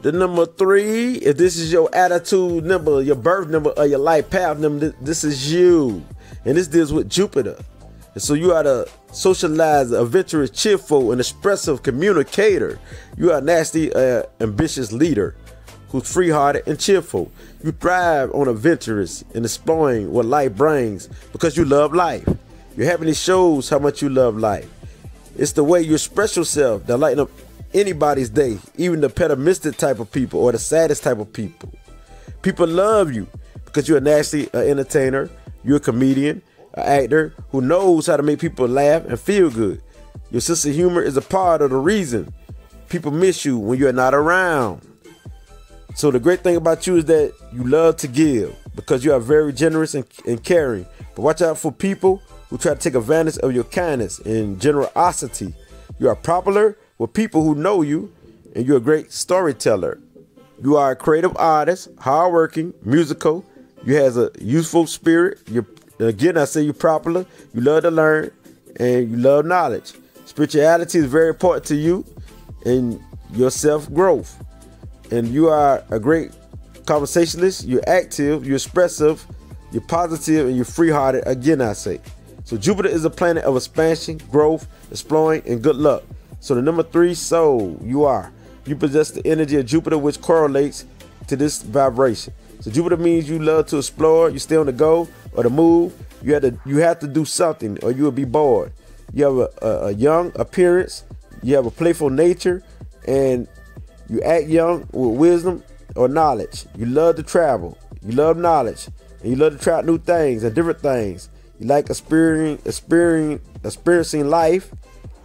The number 3, if this is your attitude number, your birth number, or your life path number, this is you. And this deals with Jupiter. And so you are the socializer, adventurous, cheerful, and expressive communicator. You are a nasty, ambitious leader who's free-hearted and cheerful. You thrive on adventurous and exploring what life brings because you love life. Your happiness shows how much you love life. It's the way you express yourself that lighten up anybody's day, even the pessimistic type of people or the saddest type of people. People love you because you're a nasty entertainer, you're a comedian, an actor who knows how to make people laugh and feel good. Your sense of humor is a part of the reason people miss you when you're not around. So the great thing about you is that you love to give because you are very generous and caring. But watch out for people who try to take advantage of your kindness and generosity. You are popular with people who know you, and you're a great storyteller. You are a creative artist, hardworking, musical. You have a youthful spirit. Again, I say you're popular. You love to learn, and you love knowledge. Spirituality is very important to you and your self-growth. And you are a great conversationalist. You're active, you're expressive, you're positive, and you're free-hearted. Again, I say. So Jupiter is a planet of expansion, growth, exploring, and good luck. So the number 3, soul, you possess the energy of Jupiter, which correlates to this vibration. So Jupiter means you love to explore, you stay on the go or the move. You have to do something or you will be bored. You have a young appearance, you have a playful nature, and you act young with wisdom or knowledge. You love to travel, you love knowledge, and you love to try new things and different things. You like experiencing life.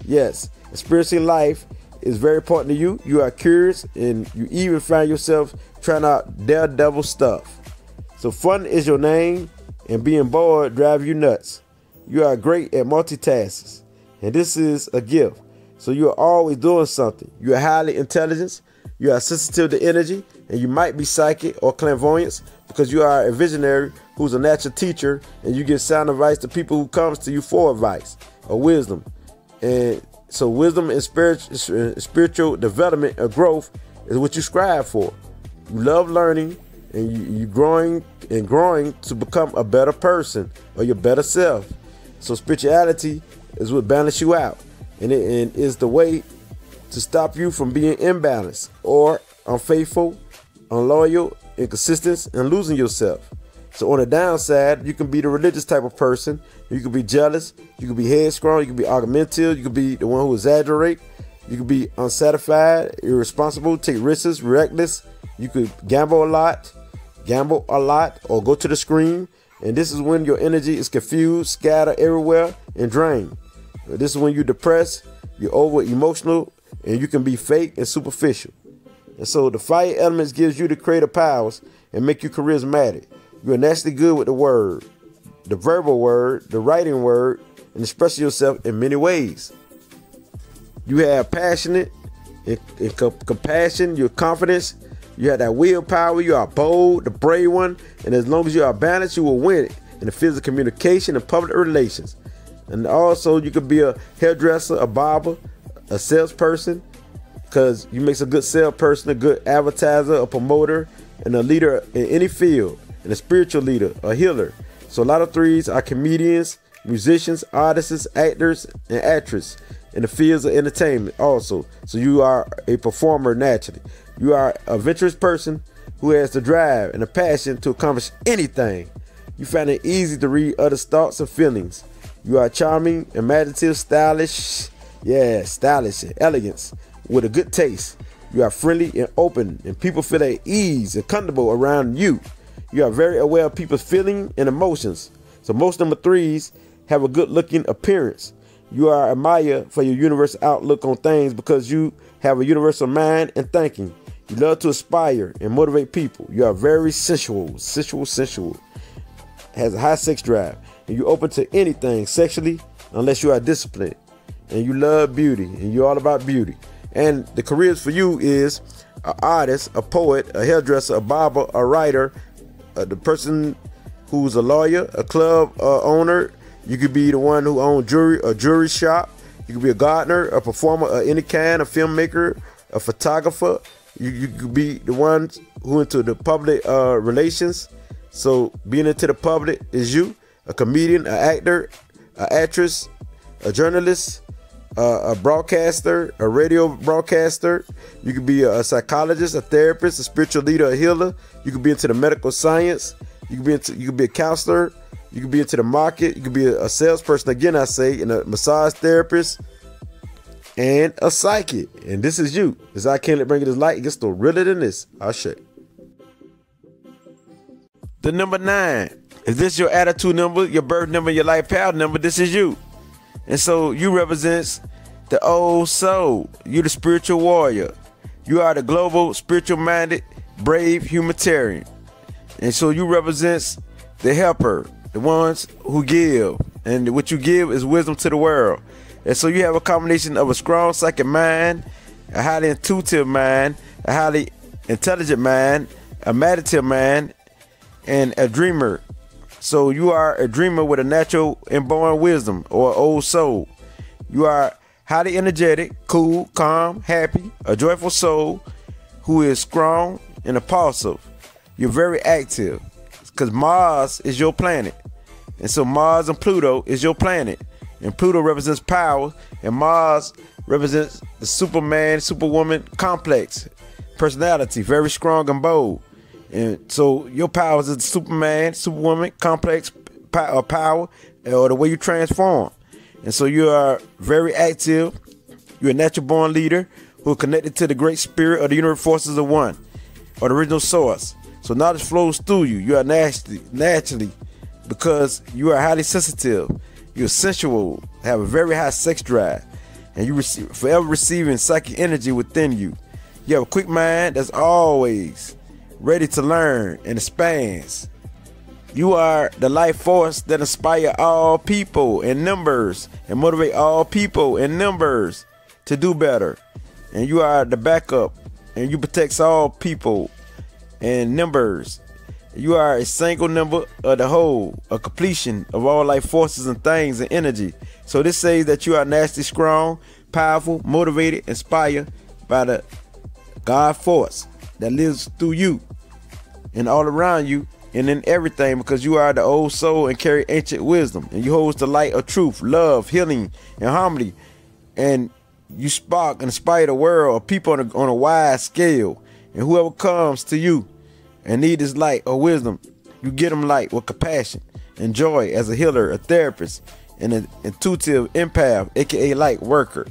Yes, experiencing life is very important to you. You are curious and you even find yourself trying out daredevil stuff. So fun is your name and being bored drives you nuts. You are great at multitasks and this is a gift. So you are always doing something. You are highly intelligent. You are sensitive to energy and you might be psychic or clairvoyant because you are a visionary who's a natural teacher and you give sound advice to people who comes to you for advice or wisdom. And so wisdom and spiritual development or growth is what you strive for. You love learning and you growing to become a better person or your better self. So spirituality is what balances you out and it is the way to stop you from being imbalanced or unfaithful, unloyal, inconsistent, and losing yourself. So on the downside, you can be the religious type of person. You can be jealous. You can be headstrong. You can be argumentative. You can be the one who exaggerates. You can be unsatisfied, irresponsible, take risks, reckless. You could gamble a lot, or go to the screen. And this is when your energy is confused, scattered everywhere, and drained. This is when you're depressed, you're over emotional, and you can be fake and superficial. And so the fire elements gives you the creative powers and make you charismatic. You're naturally good with the word, the verbal word, the writing word, and expressing yourself in many ways. You have passionate and compassion, your confidence, you have that willpower, you are bold, the brave one, and as long as you are balanced, you will win it in the fields of communication and public relations. And also you could be a hairdresser, a barber, a salesperson, because you make a good salesperson, a good advertiser, a promoter, and a leader in any field. And a spiritual leader, a healer. So a lot of 3s are comedians, musicians, artists, actors, and actresses in the fields of entertainment also. So you are a performer naturally. You are a adventurous person who has the drive and the passion to accomplish anything. You find it easy to read others' thoughts and feelings. You are charming, imaginative, stylish, and elegance with a good taste. You are friendly and open and people feel at ease and comfortable around you. You are very aware of people's feelings and emotions. So most number 3s have a good looking appearance. You are admired for your universal outlook on things because you have a universal mind and thinking. You love to inspire and motivate people. You are very sensual, has a high sex drive. And you're open to anything sexually unless you are disciplined. And you love beauty and you're all about beauty. And the careers for you is an artist, a poet, a hairdresser, a barber, a writer, the person who's a lawyer, a club owner. You could be the one who owns a jewelry shop. You could be a gardener, a performer of any kind, a filmmaker, a photographer, You could be the ones who into the public relations. So being into the public is you, a comedian, an actor, an actress, a journalist, a broadcaster, a radio broadcaster. You could be a psychologist, a therapist, a spiritual leader, a healer. You could be into the medical science. You could be a counselor. You could be into the market. You could be a salesperson. Again, I say, and a massage therapist and a psychic. And this is you. As I can't bring it as light, it gets still realer than this. I'll show you. The number 9. If this is your attitude number, your birth number, your life path number, this is you. And so you represents the old soul. You're the spiritual warrior. You are the global, spiritual-minded, brave humanitarian. And so you represents the helper, the ones who give. And what you give is wisdom to the world. And so you have a combination of a strong psychic mind, a highly intuitive mind, a highly intelligent mind, a meditative mind, and a dreamer. So you are a dreamer with a natural inborn wisdom or old soul. You are highly energetic, cool, calm, happy, a joyful soul who is strong and impulsive. You're very active because Mars is your planet. And so Mars and Pluto is your planet. And Pluto represents power, and Mars represents the Superman, Superwoman complex personality, very strong and bold. And so your powers is the Superman, Superwoman complex power, or the way you transform. And so you are very active. You're a natural born leader who are connected to the great spirit of the universe forces of one, or the original source. So knowledge flows through you. You are naturally, because you are highly sensitive. You're sensual, have a very high sex drive, and you forever receiving psychic energy within you. You have a quick mind that's always ready to learn and expands. You are the life force that inspire all people in numbers and motivate all people in numbers to do better. And you are the backup, and you protect all people in numbers. You are a single number of the whole, a completion of all life forces and things and energy. So this says that you are naturally strong, powerful, motivated, inspired by the God force that lives through you and all around you and in everything, because you are the old soul and carry ancient wisdom, and you hold the light of truth, love, healing, and harmony, and you spark and inspire the world of people on a wide scale. And whoever comes to you and need this light or wisdom, you get them light with compassion and joy as a healer, a therapist, and an intuitive empath, aka light worker.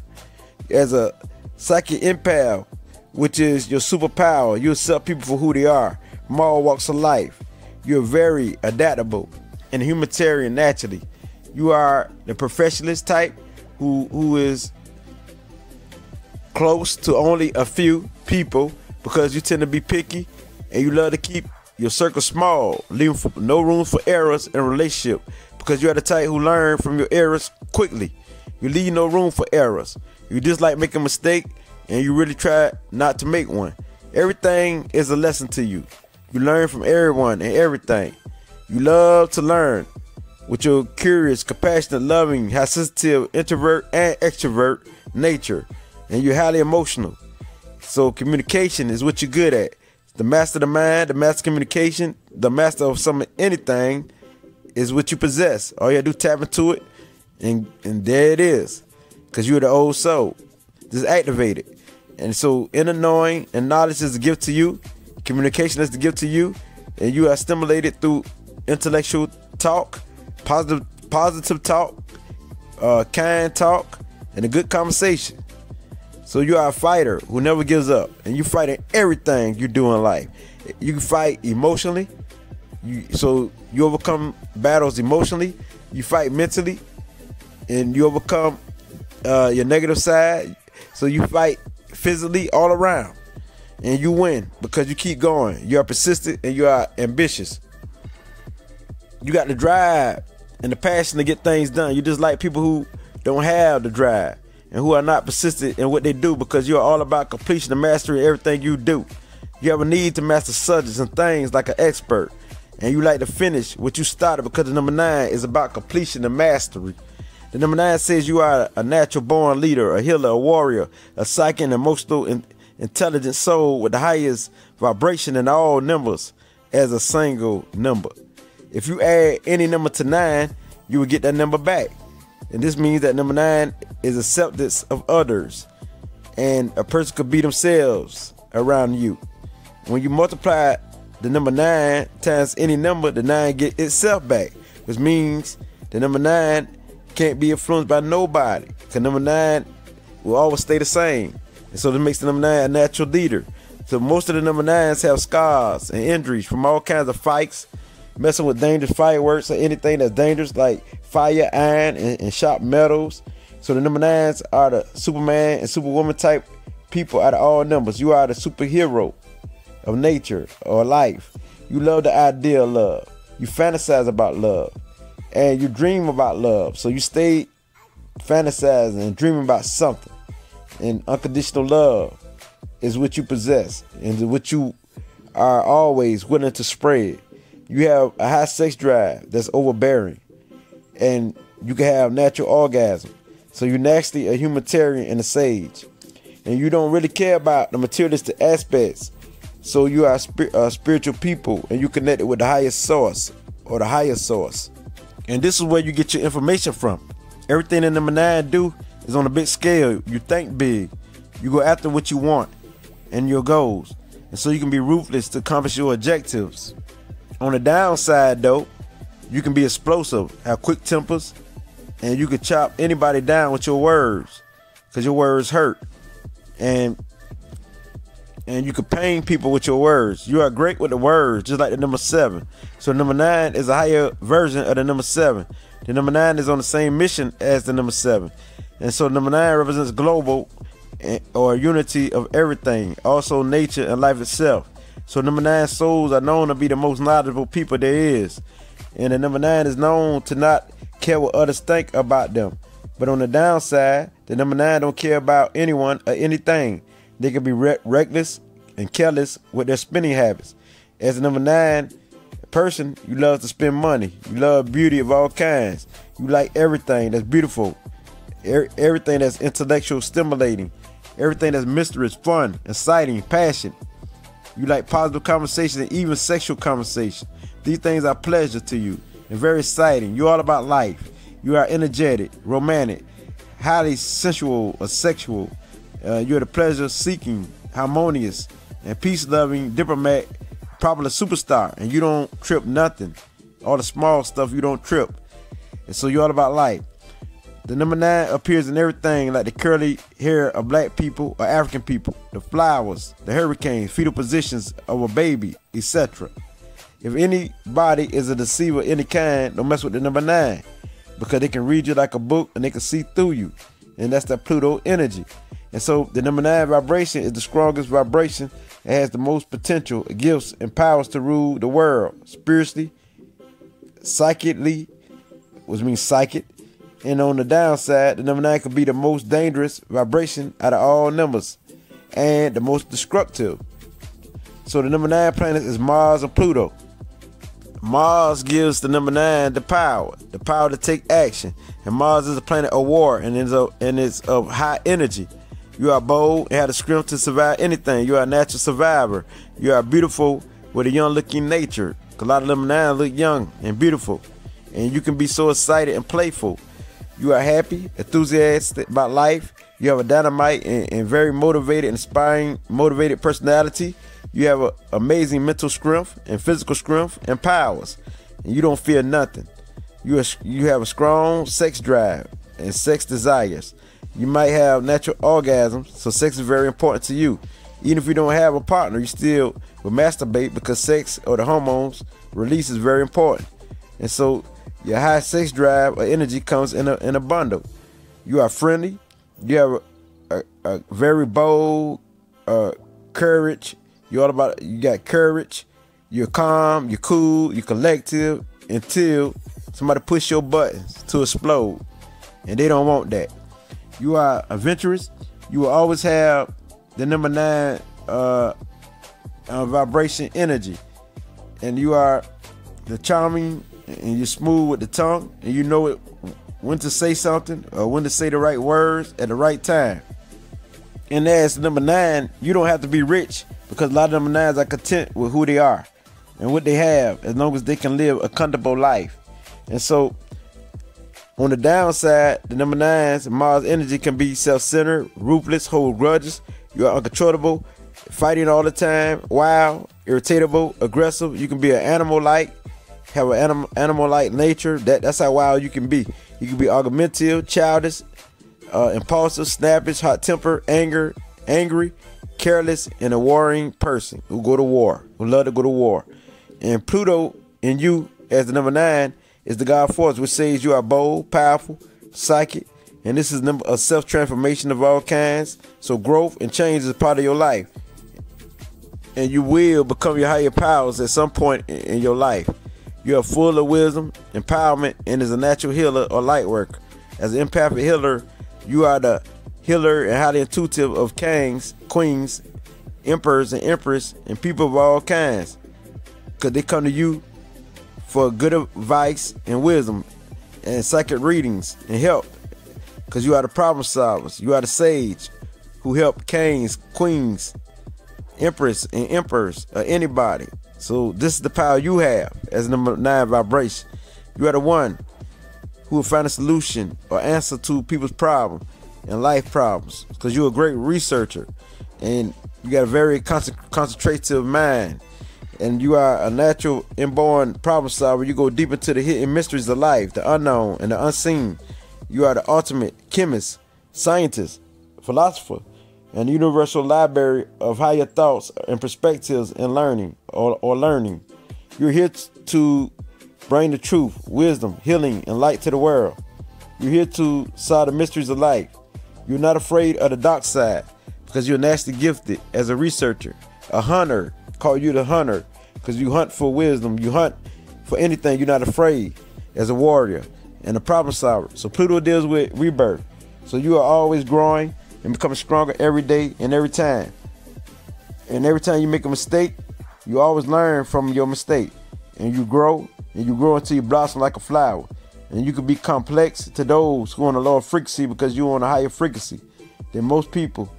As a psychic empath, which is your superpower, you accept people for who they are from all walks of life. You're very adaptable and humanitarian naturally. You are the professionalist type who is close to only a few people, because you tend to be picky and you love to keep your circle small, leaving no room for errors in a relationship, because you're the type who learn from your errors quickly. You leave no room for errors. You dislike making a mistake, and you really try not to make one. Everything is a lesson to you. You learn from everyone and everything. You love to learn with your curious, compassionate, loving, high sensitive, introvert and extrovert nature. And you're highly emotional. So communication is what you're good at. The master of the mind, the master of communication, the master of anything is what you possess. All you gotta do is tap into it, and there it is. Because you're the old soul. Just activate it. And so inner knowing and knowledge is a gift to you. Communication is the gift to you, and you are stimulated through intellectual talk, positive talk, kind talk, and a good conversation. So you are a fighter who never gives up, and you fight in everything you do in life. You can fight emotionally, so you overcome battles emotionally. You fight mentally, and you overcome your negative side. So you fight physically all around. And you win because you keep going. You are persistent and you are ambitious. You got the drive and the passion to get things done. You just like people who don't have the drive and who are not persistent in what they do, because you are all about completion and mastery of everything you do. You have a need to master subjects and things like an expert. And you like to finish what you started, because the number 9 is about completion and mastery. The number 9 says you are a natural born leader, a healer, a warrior, a psychic and emotional intelligent soul with the highest vibration in all numbers as a single number. If you add any number to 9, you will get that number back. And this means that number 9 is acceptance of others. And a person could be themselves around you. When you multiply the number 9 times any number, the 9 get itself back. Which means the number 9 can't be influenced by nobody. Because number 9 will always stay the same. And so that makes the number 9 a natural leader. So most of the number 9s have scars and injuries from all kinds of fights, messing with dangerous fireworks or anything that's dangerous like fire, iron, and sharp metals. So the number 9s are the Superman and Superwoman type people out of all numbers. You are the superhero of nature or life. You love the idea of love. You fantasize about love. And you dream about love. So you stay fantasizing and dreaming about something. And unconditional love is what you possess and what you are always willing to spread. You have a high sex drive that's overbearing. And you can have natural orgasm. So you're naturally a humanitarian and a sage. And you don't really care about the materialistic aspects. So you are a spiritual people and you connected with the highest source or the higher source. And this is where you get your information from. Everything that number 9 do is on a big scale. You think big. You go after what you want and your goals. And so you can be ruthless to accomplish your objectives. On the downside though, you can be explosive, have quick tempers, and you can chop anybody down with your words. Because your words hurt. And you can pain people with your words. You are great with the words, just like the number 7. So number 9 is a higher version of the number 7. The number 9 is on the same mission as the number 7. And so number 9 represents global or unity of everything, also nature and life itself. So number 9 souls are known to be the most knowledgeable people there is. And the number 9 is known to not care what others think about them. But on the downside, the number 9 don't care about anyone or anything. They can be reckless and careless with their spending habits. As a number 9 person, you love to spend money. You love beauty of all kinds. You like everything that's beautiful. Everything that's intellectual stimulating. Everything that's mysterious, fun, exciting, passion. You like positive conversation and even sexual conversation. These things are pleasure to you and very exciting. You're all about life. You are energetic, romantic, highly sensual or sexual. You're the pleasure-seeking, harmonious, and peace-loving diplomat, probably a superstar. And you don't trip nothing. All the small stuff you don't trip. And so you're all about life. The number 9 appears in everything like the curly hair of black people or African people, the flowers, the hurricanes, fetal positions of a baby, etc. If anybody is a deceiver of any kind, don't mess with the number 9 because they can read you like a book and they can see through you. And that's that Pluto energy. And so the number 9 vibration is the strongest vibration. It has the most potential, gifts, and powers to rule the world spiritually, psychically, which means psychic. And on the downside, the number 9 could be the most dangerous vibration out of all numbers and the most destructive. So the number 9 planet is Mars and Pluto. Mars gives the number 9 the power to take action. And Mars is a planet of war and is of high energy. You are bold and have the strength to survive anything. You are a natural survivor. You are beautiful with a young looking nature. A lot of number 9 look young and beautiful. And you can be so excited and playful. You are happy, enthusiastic about life. You have a dynamite and very motivated, inspiring, motivated personality. You have an amazing mental strength and physical strength and powers. And you don't fear nothing. You have a strong sex drive and sex desires. You might have natural orgasms, so sex is very important to you. Even if you don't have a partner, you still will masturbate because sex or the hormones release is very important. And so your high sex drive or energy comes in a bundle. You are friendly. You have a very bold courage. You got courage. You're calm. You're cool. You're collective until somebody push your buttons to explode, and they don't want that. You are adventurous. You will always have the number 9 vibration energy, and you are the charming. And you're smooth with the tongue, and you know when to say something or when to say the right words at the right time. And as number 9, you don't have to be rich, because a lot of number 9s are content with who they are and what they have, as long as they can live a comfortable life. And so on the downside, the number 9s, Mars energy can be self-centered, ruthless, hold grudges. You are uncontrollable, fighting all the time, wild, irritable, aggressive. You can be an animal-like, have an animal-like nature. That's how wild you can be. You can be argumentative, childish, impulsive, snappish, hot-tempered, angry, careless, and a warring person who go to war, who love to go to war. And Pluto in you as the number 9 is the God force, which says you are bold, powerful, psychic, and this is a self-transformation of all kinds. So growth and change is part of your life, and you will become your higher powers at some point in your life. You are full of wisdom, empowerment, and is a natural healer or light worker. As an empathic healer, you are the healer and highly intuitive of kings, queens, emperors, and empress, and people of all kinds, because they come to you for good advice and wisdom and psychic readings and help, because you are the problem solvers. You are the sage who help kings, queens, empress, and emperors, or anybody. So this is the power you have as number 9 vibration. You are the one who will find a solution or answer to people's problems and life problems, because you're a great researcher and you got a very concentrative mind, and you are a natural inborn problem solver. You go deep into the hidden mysteries of life, the unknown and the unseen. You are the ultimate chemist, scientist, philosopher, and universal library of higher thoughts and perspectives and learning or learning. You're here to bring the truth, wisdom, healing, and light to the world. You're here to solve the mysteries of life. You're not afraid of the dark side, because you're naturally gifted as a researcher, a hunter. Call you the hunter because you hunt for wisdom. You hunt for anything. You're not afraid as a warrior and a problem solver. So Pluto deals with rebirth. So you are always growing and becoming stronger every day and every time. And every time you make a mistake, you always learn from your mistake, and you grow until you blossom like a flower. And you can be complex to those who are on a lower frequency, because you're on a higher frequency than most people.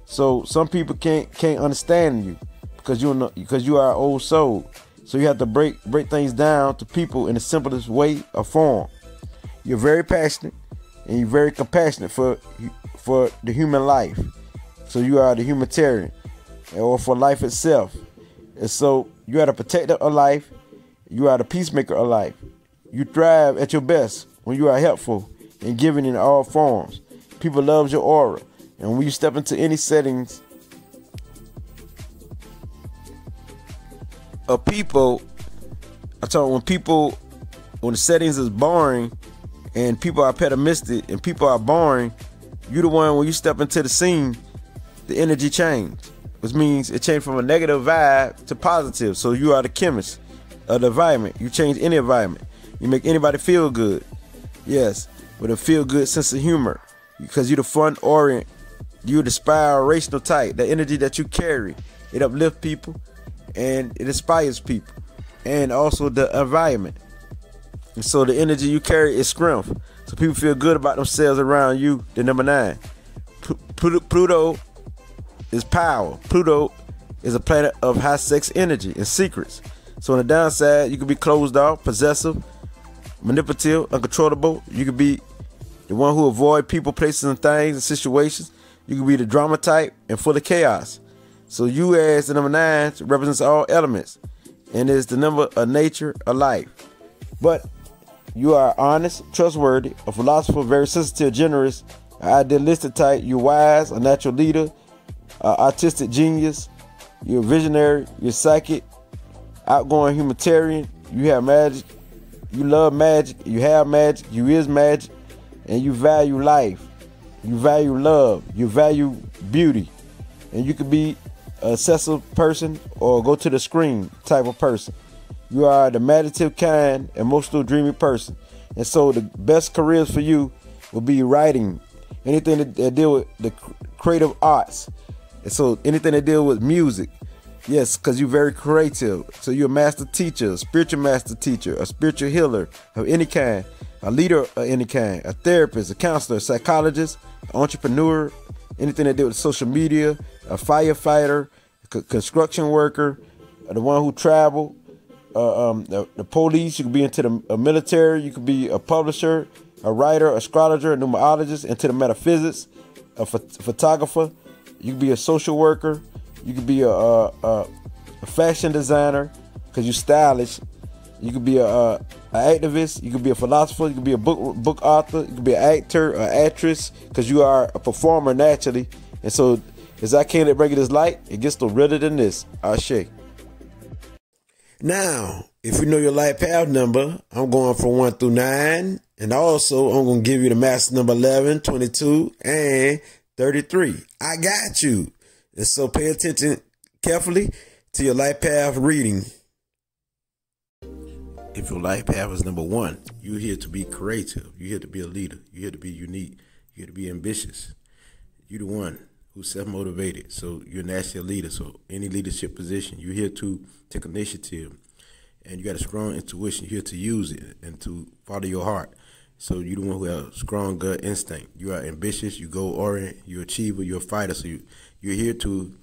So some people can't understand you because you are an old soul. So you have to break things down to people in the simplest way or form. You're very passionate and you're very compassionate for the human life. So you are the humanitarian, or for life itself. And so you are the protector of life. You are the peacemaker of life. You thrive at your best when you are helpful and giving in all forms. People love your aura. And when you step into any settings of people, when the settings is boring and people are pessimistic and people are boring, you're the one, when you step into the scene, the energy change, which means it changed from a negative vibe to positive. So you are the chemist of the environment. You change any environment. You make anybody feel good. Yes, with a feel good sense of humor, because you're the fun orient. You're the inspirational type. The energy that you carry, it uplifts people and it inspires people, and also the environment. And so the energy you carry is strength. So people feel good about themselves around you. The number 9. Pluto is power. Pluto is a planet of high sex energy and secrets. So on the downside, you can be closed off, possessive, manipulative, uncontrollable. You could be the one who avoid people, places, and things and situations. You can be the drama type and full of chaos. So you, as the number 9, represents all elements and is the number of nature of life. But you are honest, trustworthy, a philosopher, very sensitive, generous, an idealistic type. You're wise, a natural leader, artistic genius. You're a visionary. You're psychic, outgoing humanitarian. You have magic. You love magic. You have magic. You is magic. And you value life. You value love. You value beauty. And you could be an obsessive person or go to the screen type of person. You are the imaginative, kind, emotional, dreamy person. And so the best careers for you will be writing, anything that deal with the creative arts. And so anything that deal with music. Yes, because you're very creative. So you're a master teacher, a spiritual master teacher, a spiritual healer of any kind, a leader of any kind, a therapist, a counselor, a psychologist, an entrepreneur, anything that deal with social media, a firefighter, construction worker, the one who travel, the police. You could be into the military. You could be a publisher, a writer, astrologer, a numerologist, into the metaphysics, a photographer. You could be a social worker. You could be a fashion designer because you're stylish. You could be an activist. You could be a philosopher. You could be a book author. You could be an actor, an actress, because you are a performer naturally. And so, as I came to bring you this light, it gets no realer than this. Ashe. Now, if you know your life path number, I'm going from 1 through 9. And also, I'm going to give you the master number 11, 22, and 33. I got you. And so, pay attention carefully to your life path reading. If your life path is number 1, you're here to be creative. You're here to be a leader. You're here to be unique. You're here to be ambitious. You're the one who's self-motivated. So you're naturally a leader. So any leadership position, you're here to take initiative. And you got a strong intuition. You're here to use it and to follow your heart. So you're the one who has strong gut instinct. You are ambitious. You goal-oriented. You're an achiever. You're a fighter. So you're here to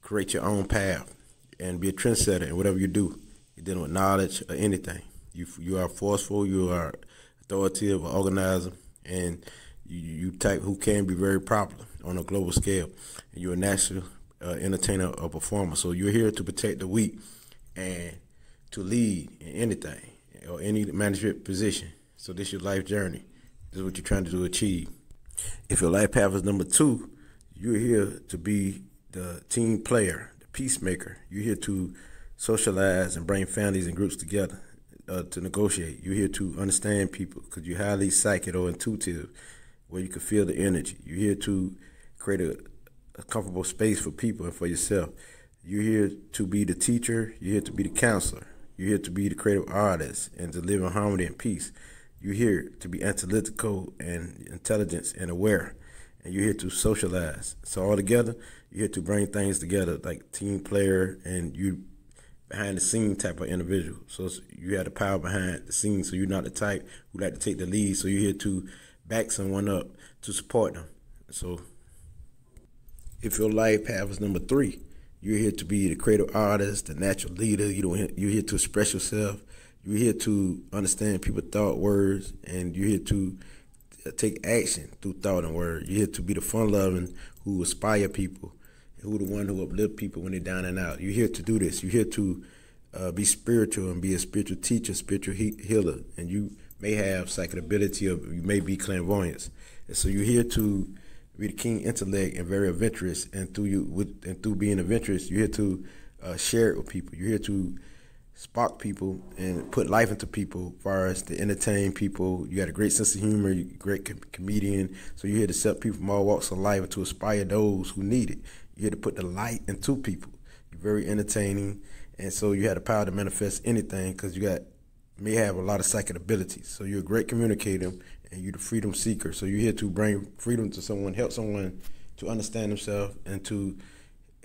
create your own path and be a trendsetter in whatever you do. You're dealing with knowledge or anything. You are forceful, you are authoritative, or organizer, and you type who can be very popular on a global scale. And you're a natural entertainer or performer. So you're here to protect the weak and to lead in anything or any management position. So this is your life journey. This is what you're trying to achieve. If your life path is number 2, you're here to be the team player, the peacemaker. You're here to socialize and bring families and groups together to negotiate. You're here to understand people because you're highly psychic or intuitive, where you can feel the energy. You're here to create a comfortable space for people and for yourself. You're here to be the teacher. You're here to be the counselor. You're here to be the creative artist and to live in harmony and peace. You're here to be analytical and intelligent and aware. And you're here to socialize. So all together, you're here to bring things together like team player, and you behind the scene type of individual. So you have the power behind the scenes. So you're not the type who like to take the lead. So you're here to back someone up, to support them. So if your life path is number 3, you're here to be the creative artist, the natural leader. You're here to express yourself. You're here to understand people's thought, words, and you're here to take action through thought and word. You're here to be the fun-loving who inspire people, who the one who uplift people when they're down and out. You're here to do this. You're here to be spiritual and be a spiritual teacher, spiritual healer. And you may have psychic ability, or you may be clairvoyance. And so you're here to be the keen intellect and very adventurous. And through being adventurous, you're here to share it with people. You're here to spark people and put life into people as far as to entertain people. You got a great sense of humor. You're a great comedian. So you're here to set people from all walks of life and to inspire those who need it. You're here to put the light into people. You're very entertaining, and so you have the power to manifest anything because you may have a lot of psychic abilities. So you're a great communicator, and you're the freedom seeker. So you're here to bring freedom to someone, help someone to understand themselves, and to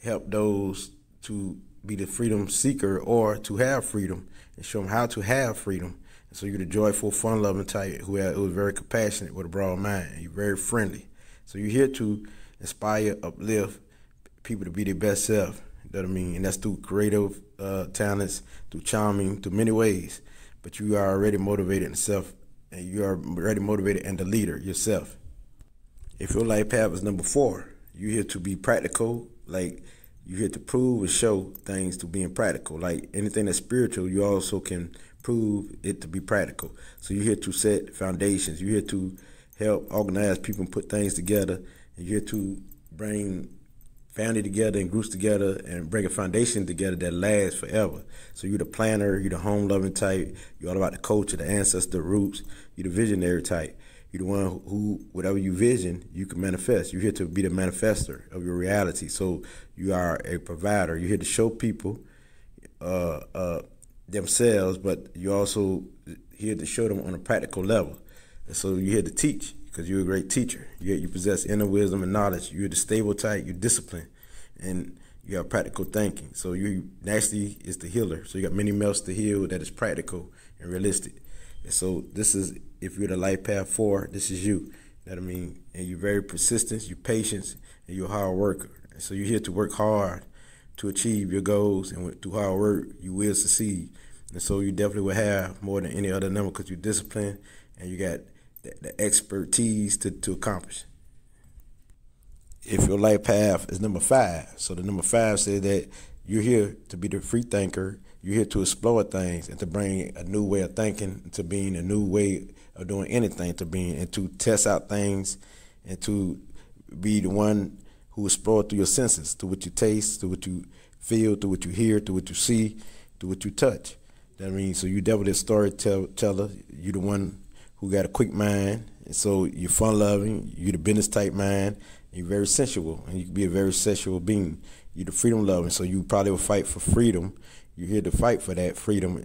help those to be the freedom seeker or to have freedom and show them how to have freedom. And so you're the joyful, fun-loving type who was very compassionate with a broad mind. You're very friendly. So you're here to inspire, uplift people to be their best self. You know what I mean? And that's through creative talents, through charming, through many ways. But you are already motivated in self, and you are already motivated and the leader yourself. If your life path is number 4, you're here to be practical. Like, you're here to prove and show things to being practical. Like anything that's spiritual, you also can prove it to be practical. So you're here to set foundations. You're here to help organize people and put things together. And you're here to bring family together and groups together and bring a foundation together that lasts forever. So you're the planner, you're the home-loving type, you're all about the culture, the ancestor roots, you're the visionary type. You're the one who, whatever you vision, you can manifest. You're here to be the manifester of your reality. So you are a provider. You're here to show people themselves, but you're also here to show them on a practical level. And so you're here to teach because you're a great teacher. You possess inner wisdom and knowledge. You're the stable type. You're disciplined, and you have practical thinking. So you naturally is the healer. So you got many melts to heal that is practical and realistic. And so this is, if you're the life path 4, this is you. That I mean, and you're very persistent, you're patient, and you're a hard worker. And so you're here to work hard to achieve your goals, and through hard work, you will succeed. And so you definitely will have more than any other number because you're disciplined and you got the expertise to accomplish. If your life path is number 5, so the number 5 says that you're here to be the free thinker. You're here to explore things and to bring a new way of thinking, to being a new way of doing anything, to being and to test out things, and to be the one who explore through your senses, to what you taste, to what you feel, to what you hear, to what you see, to what you touch. That means so you definitely a storyteller. You're the one who got a quick mind, and so you're fun loving. You're the business type mind. You're very sensual, and you can be a very sensual being. You're the freedom loving, so you probably will fight for freedom. You're here to fight for that freedom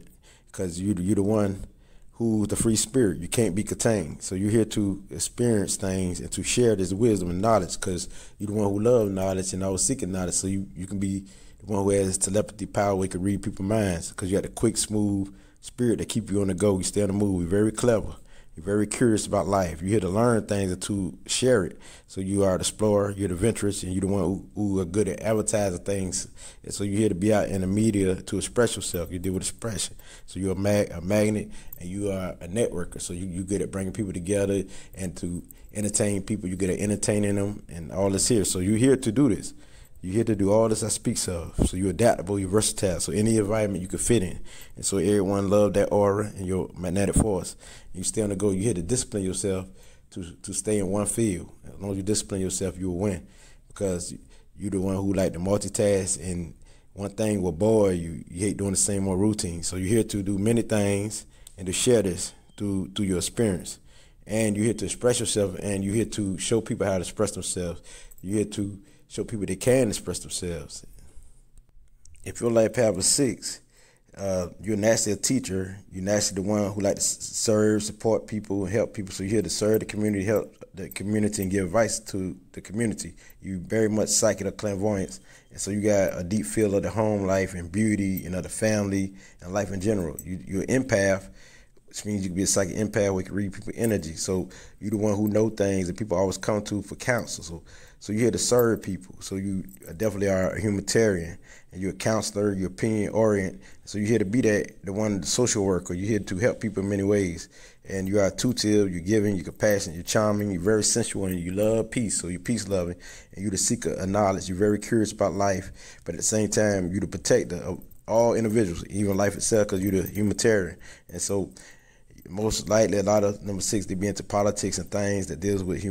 because you're the one who's the free spirit. You can't be contained. So you're here to experience things and to share this wisdom and knowledge because you're the one who loves knowledge and always seeking knowledge. So you can be the one who has telepathy power where you can read people's minds because you got the quick, smooth spirit that keep you on the go. You stay on the move. You're very clever. You're very curious about life. You're here to learn things and to share it. So you are the explorer, you're the adventurous, and you're the one who are good at advertising things. And so you're here to be out in the media to express yourself. You deal with expression. So you're a magnet, and you are a networker. So you're good at bringing people together and to entertain people. You're good at entertaining them and all this here. So you're here to do this. You're here to do all this I speaks of. So you're adaptable, you're versatile. So any environment you can fit in. And so everyone love that aura and your magnetic force. You stay on the go. You're here to discipline yourself to stay in one field. As long as you discipline yourself, you will win. Because you're the one who like to multitask, and one thing will bore you. You hate doing the same old routine. So you're here to do many things and to share this through your experience. And you're here to express yourself, and you're here to show people how to express themselves. You're here to show people they can express themselves. If your life path is 6, you're naturally a teacher. You're naturally the one who like to serve, support people, and help people. So you're here to serve the community, help the community, and give advice to the community. You very much psychic or clairvoyance. And so you got a deep feel of the home life and beauty and of the family and life in general. You're an empath, which means you can be a psychic empath where you can read people's energy. So you're the one who know things that people always come to for counsel. So you're here to serve people. So you definitely are a humanitarian, and you're a counselor, you're opinion oriented. So you're here to be the social worker. You're here to help people in many ways. And you are intuitive, you're giving, you're compassionate, you're charming, you're very sensual, and you love peace. So you're peace loving, and you're the seeker of knowledge. You're very curious about life, but at the same time, you're the protector of all individuals, even life itself, because you're the humanitarian. And so most likely a lot of number 6, they be into politics and things that deals with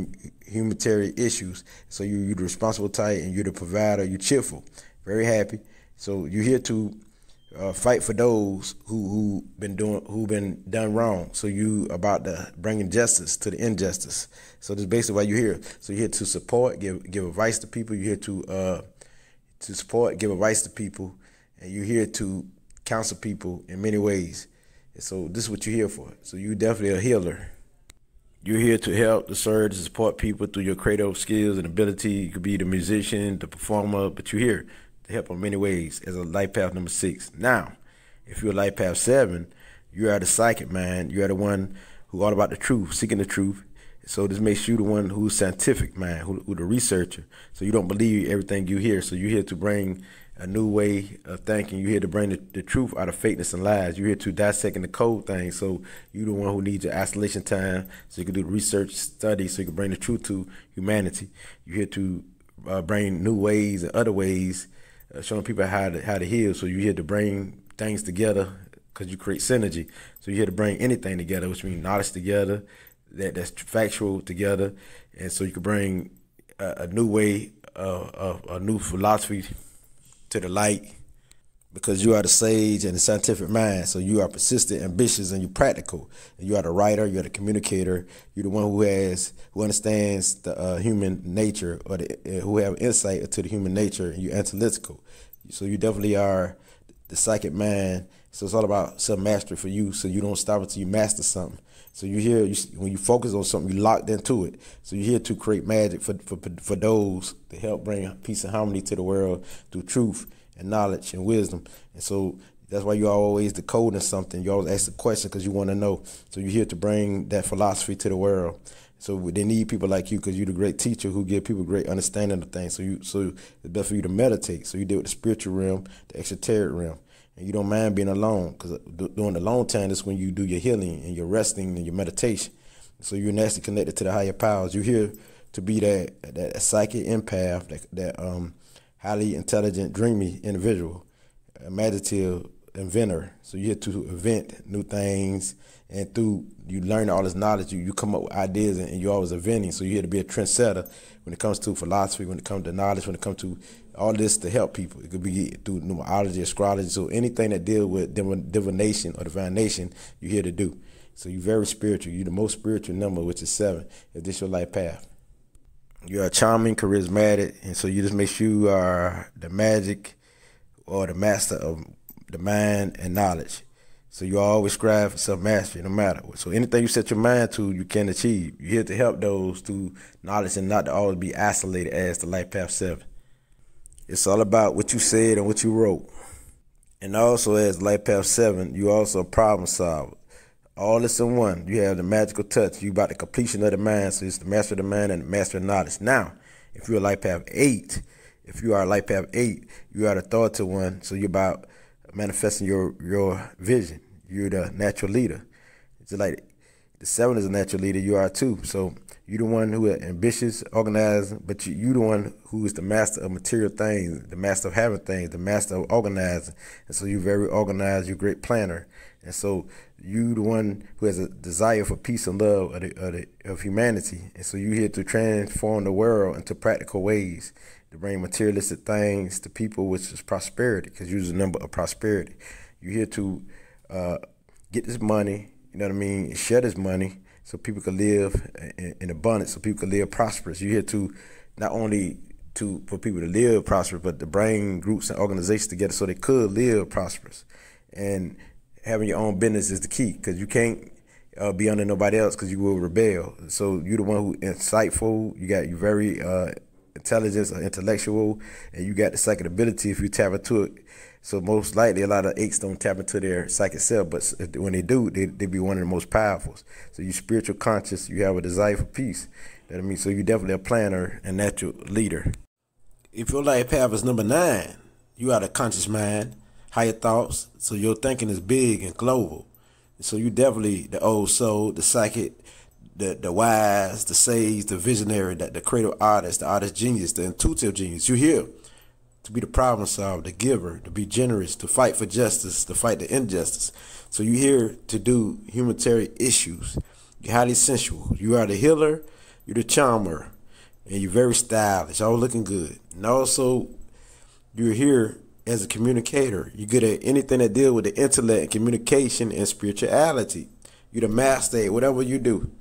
humanitarian issues. So you're the responsible type, and you're the provider. You're cheerful, very happy. So you're here to fight for those who been done wrong. So you about to bringing justice to the injustice. So that's basically why you're here. So you're here to support, give advice to people. You're here to support, give advice to people, and you're here to counsel people in many ways. So this is what you're here for. So you're definitely a healer. You're here to help, to serve, to support people through your creative skills and ability. You could be the musician, the performer, but you're here to help in many ways as a life path number 6. Now, if you're a life path 7, you are the psychic mind. You are the one who all about the truth, seeking the truth. So this makes you the one who's scientific mind, who the researcher. So you don't believe everything you hear. So you're here to bring a new way of thinking. You're here to bring the truth out of fakeness and lies. You're here to dissect and decode things. So you're the one who needs your isolation time so you can do the research study so you can bring the truth to humanity. You're here to bring new ways and other ways, showing people how to heal. So you're here to bring things together because you create synergy. So you're here to bring anything together, which means knowledge together, that's factual together. And so you can bring a new way, a new philosophy to the light, because you are the sage and the scientific mind. So you are persistent, ambitious, and you're practical. And you are the writer, you're the communicator, you're the one who understands the human nature, or who have insight into the human nature, and you're analytical. So you definitely are the psychic mind. So it's all about self-mastery for you, so you don't stop until you master something. So you're here, when you focus on something, you're locked into it. So you're here to create magic for those to help bring peace and harmony to the world through truth and knowledge and wisdom. And so that's why you're always decoding something. You always ask the question because you want to know. So you're here to bring that philosophy to the world. So they need people like you because you're the great teacher who give people great understanding of things. So it's best for you to meditate. So you deal with the spiritual realm, the exoteric realm, and you don't mind being alone because during the long time, that's when you do your healing and your resting and your meditation. So you're naturally connected to the higher powers. You're here to be that psychic empath, that highly intelligent, dreamy individual, imaginative inventor. So you're here to invent new things, and through you learn all this knowledge, you come up with ideas, and you're always inventing. So you're here to be a trendsetter when it comes to philosophy, when it comes to knowledge, when it comes to all this to help people. It could be through numerology, astrology, so anything that deals with divination or divination, you're here to do. So you're very spiritual. You're the most spiritual number, which is 7, if this is your life path. You are charming, charismatic, and so you just make sure you are the magic or the master of the mind and knowledge. So you always strive for self-mastery no matter what. So anything you set your mind to, you can achieve. You're here to help those through knowledge and not to always be isolated as the life path 7. It's all about what you said and what you wrote. And also as life path 7, you also a problem solver. All this in one. You have the magical touch. You about the completion of the mind. So it's the master of the mind and the master of knowledge. Now, if you're a life path 8, you are the authoritative one. So you're about manifesting your vision. You're the natural leader. It's like the 7 is a natural leader. You are too. So you're the one who is ambitious, organized, but you're the one who is the master of material things, the master of having things, the master of organizing. And so you're very organized. You're a great planner. And so you the one who has a desire for peace and love of humanity. And so you're here to transform the world into practical ways, to bring materialistic things to people, which is prosperity, because you're the number of prosperity. You're here to get this money, you know what I mean, share this money so people can live in abundance, so people can live prosperous. You're here to not only for people to live prosperous, but to bring groups and organizations together so they could live prosperous. And having your own business is the key, because you can't be under nobody else, because you will rebel. So you're the one who insightful. You very intelligence, intellectual, and you got the psychic ability if you tap into it. So most likely a lot of 8s don't tap into their psychic self, but when they do, they be one of the most powerful. So you're spiritual conscious. You have a desire for peace. You know what I mean? So you're definitely a planner and natural leader. If your life path is number 9, you are the conscious mind, higher thoughts, so your thinking is big and global. So you definitely the old soul, the psychic, the wise, the sage, the visionary, the creative artist, the artist genius, the intuitive genius. You're here to be the problem solver, the giver, to be generous, to fight for justice, to fight the injustice. So you're here to do humanitarian issues. You're highly sensual. You are the healer, you're the charmer, and you're very stylish, all looking good. And also, you're here as a communicator. You're good at anything that deals with the intellect, communication, and spirituality. You're the master at whatever you do.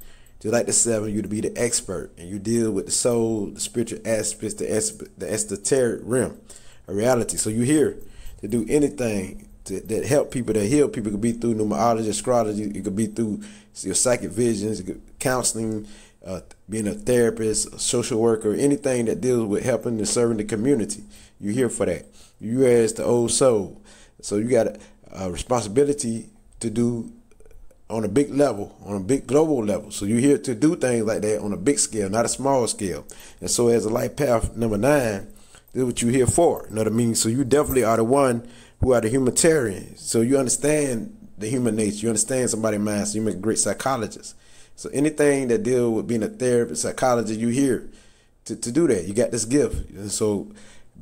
Just like the 7, you're to be the expert, and you deal with the soul, the spiritual aspects, the esoteric realm of reality. So you're here to do anything that help people, that heal people. It could be through numerology, astrology. It could be through your psychic visions, counseling, being a therapist, a social worker, anything that deals with helping and serving the community. You're here for that. You as the old soul. So you got a responsibility to do on a big level, on a big global level. So you're here to do things like that on a big scale, not a small scale. And so as a life path number 9, this is what you're here for. You know what I mean? So you definitely are the one who are the humanitarian. So you understand the human nature. You understand somebody's mind. So you make a great psychologist. So anything that deals with being a therapist, psychologist, you're here to do that. You got this gift. And so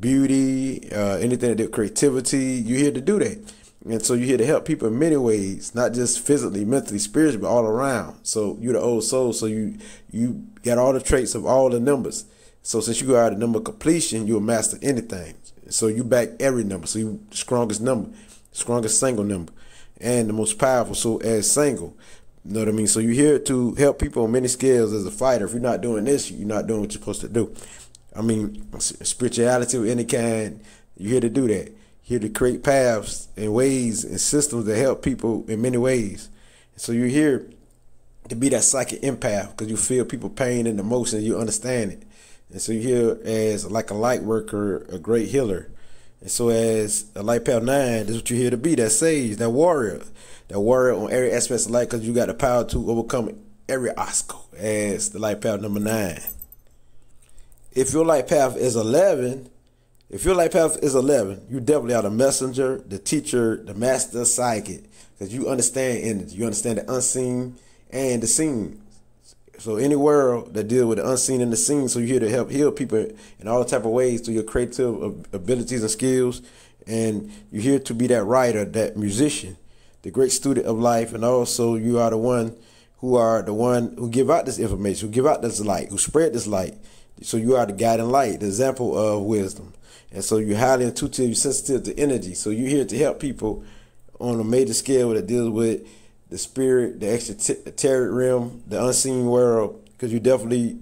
beauty, anything that deals with creativity, you're here to do that. And so you're here to help people in many ways, not just physically, mentally, spiritually, but all around. So you're the old soul. So you got all the traits of all the numbers. So since you are the number of completion, you'll master anything. So you back every number. So you the strongest number, strongest single number, and the most powerful. So as single, you know what I mean? So you're here to help people on many scales as a fighter. If you're not doing this, you're not doing what you're supposed to do. I mean, spirituality of any kind, you're here to do that. Here to create paths and ways and systems that help people in many ways. So you're here to be that psychic empath, because you feel people pain and emotion, you understand it. And so you're here as like a light worker, a great healer. And so as a light path 9, this is what you're here to be, that sage, that warrior on every aspect of life, because you got the power to overcome every obstacle as the life path number 9. If your life path is 11, you definitely are the messenger, the teacher, the master psychic, because you understand energy. You understand the unseen and the seen. So any world that deals with the unseen and the seen, so you're here to help heal people in all type of ways through your creative abilities and skills. And you're here to be that writer, that musician, the great student of life. And also you are the one who give out this information, who give out this light, who spread this light. So you are the guiding light, the example of wisdom. And so you're highly intuitive, you're sensitive to energy. So you're here to help people on a major scale that deals with the spirit, the extraterrestrial realm, the unseen world, because you're definitely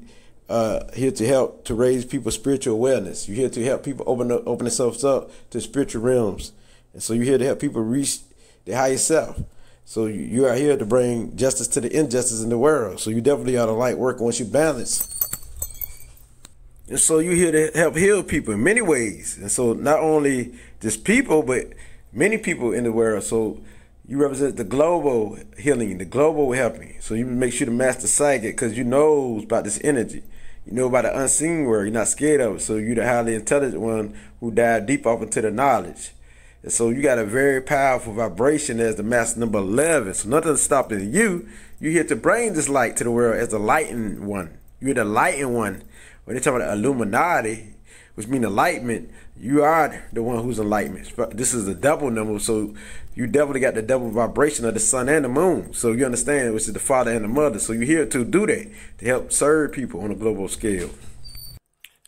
here to help to raise people's spiritual awareness. You're here to help people open themselves up to spiritual realms. And so you're here to help people reach their higher self. So you are here to bring justice to the injustice in the world. So you definitely are the light worker once you balance. And so you're here to help heal people in many ways. And so not only just people, but many people in the world. So you represent the global healing, the global helping. So you make sure to master psychic because you know about this energy. You know about the unseen world. You're not scared of it. So you're the highly intelligent one who dive deep off into the knowledge. And so you got a very powerful vibration as the master number 11. So nothing's stopping you. You're here to bring this light to the world as the lightened one. You're the lightened one. When they talk about Illuminati, which means enlightenment, you are the one who's enlightenment. This is a double number, so you definitely got the double vibration of the sun and the moon. So you understand, which is the father and the mother. So you're here to do that, to help serve people on a global scale.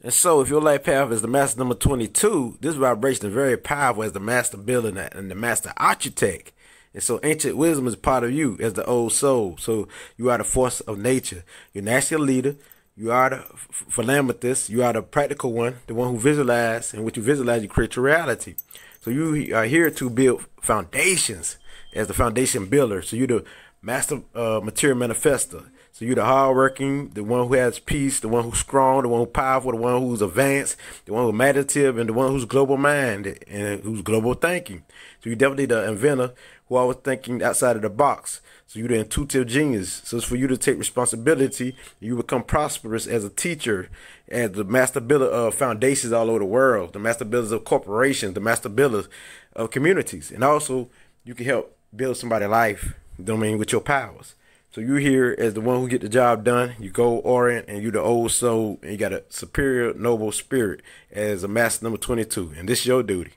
And so if your life path is the master number 22, this vibration is very powerful as the master builder and the master architect. And so ancient wisdom is part of you as the old soul. So you are the force of nature. You're natural leader. You are the philanthropist. You are the practical one, the one who visualizes, and what you visualize, you create your reality. So you are here to build foundations as the foundation builder. So you're the master material manifester. So you're the hardworking, the one who has peace, the one who's strong, the one who's powerful, the one who's advanced, the one who's meditative, and the one who's global minded and who's global thinking. So you're definitely the inventor who always thinking outside of the box. So you're the intuitive genius. So it's for you to take responsibility. You become prosperous as a teacher, as the master builder of foundations all over the world, the master builders of corporations, the master builders of communities. And also you can help build somebody's life, you know what I mean, with your powers. So you're here as the one who get the job done. You go orient and you're the old soul and you got a superior noble spirit as a master number 22. And this is your duty.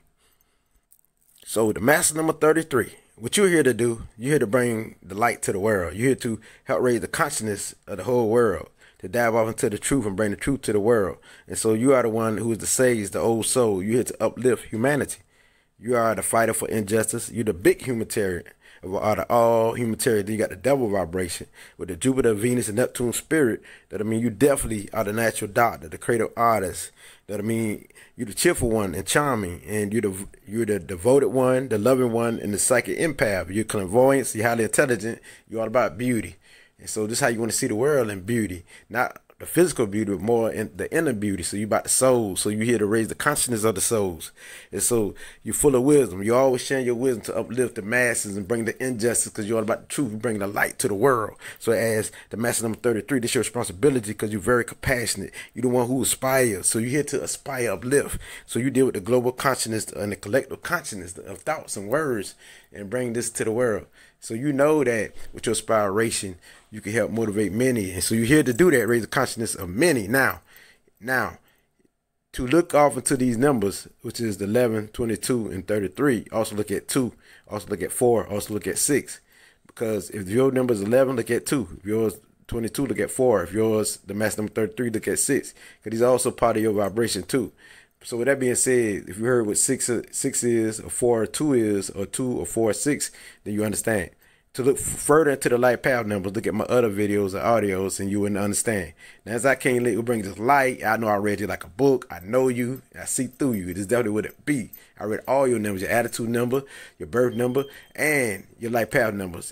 So the master number 33. What you're here to do, you're here to bring the light to the world. You're here to help raise the consciousness of the whole world, to dive off into the truth and bring the truth to the world. And so you are the one who is the sage, the old soul. You're here to uplift humanity. You are the fighter for injustice. You're the big humanitarian of all humanitarian. Then you got the double vibration with the Jupiter, Venus, and Neptune spirit. That I mean, you definitely are the natural doctor, the creative artist. That I mean, you're the cheerful one and charming, and you're the devoted one, the loving one, and the psychic empath. You're clairvoyant, you're highly intelligent. You're all about beauty, and so this is how you want to see the world in beauty, not the physical beauty, but more in the inner beauty. So you about the soul. So you're here to raise the consciousness of the souls. And so you're full of wisdom. You always sharing your wisdom to uplift the masses and bring the injustice because you're all about the truth. You bring the light to the world. So as the master number 33, this is your responsibility because you're very compassionate. You're the one who aspires. So you're here to aspire, uplift. So you deal with the global consciousness and the collective consciousness of thoughts and words and bring this to the world. So you know that with your inspiration, you can help motivate many. And so you're here to do that, raise the consciousness of many. Now, to look off into these numbers, which is the 11, 22, and 33, also look at 2, also look at 4, also look at 6. Because if your number is 11, look at 2. If yours 22, look at 4. If yours, the master number 33, look at 6. Because these are also part of your vibration too. So with that being said, if you heard what 6 is, or 4 or 2 is, or 2 or 4 or 6, then you understand. To look further into the light path numbers, look at my other videos or audios, and you wouldn't understand. Now, as I can't let you bring this light, I know I read you like a book. I know you. I see through you. This is definitely what it be. I read all your numbers, your attitude number, your birth number, and your light path numbers.